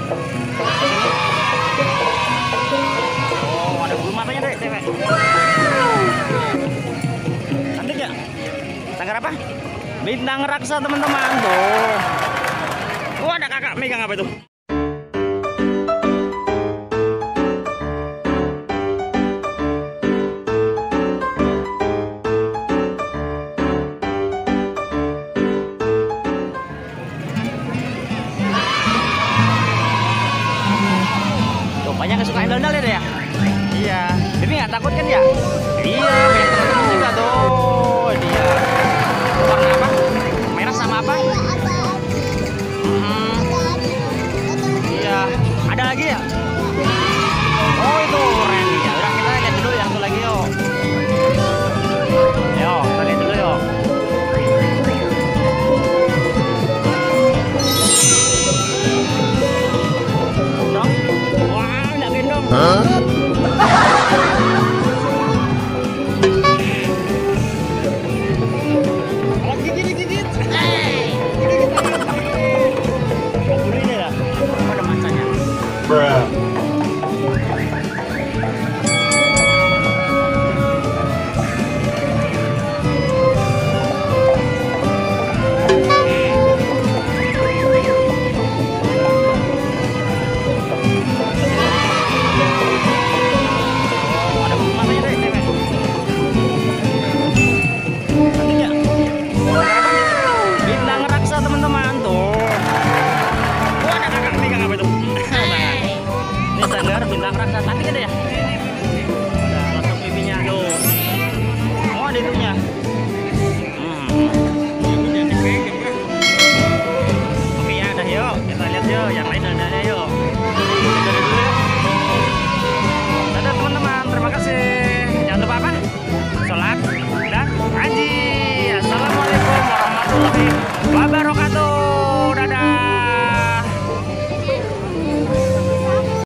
Oh, ada bulu matanya deh, cewek. Cantik ya? Sanggar apa? Bintang raksa, teman-teman. Tuh. Oh, ada kakak megang apa itu? Banyak yang suka ondel-ondel ya, ya? Iya. Ini nggak takut kan ya? Iya, banyak teman-teman juga tuh. Dia warna apa? Merah sama apa? Iya. Ada lagi ya? Oh, itu keren ya. Udah, kita lihat dulu yang satu lagi yuk. Yuk, kita lihat dulu yuk. Hah? Bruh. Bintang raksa cantik ada ya? Ada letak pipinya tuh. Oh, ada itunya. Oke ya, dah yuk. Kita lihat yuk, yang lain ada yuk.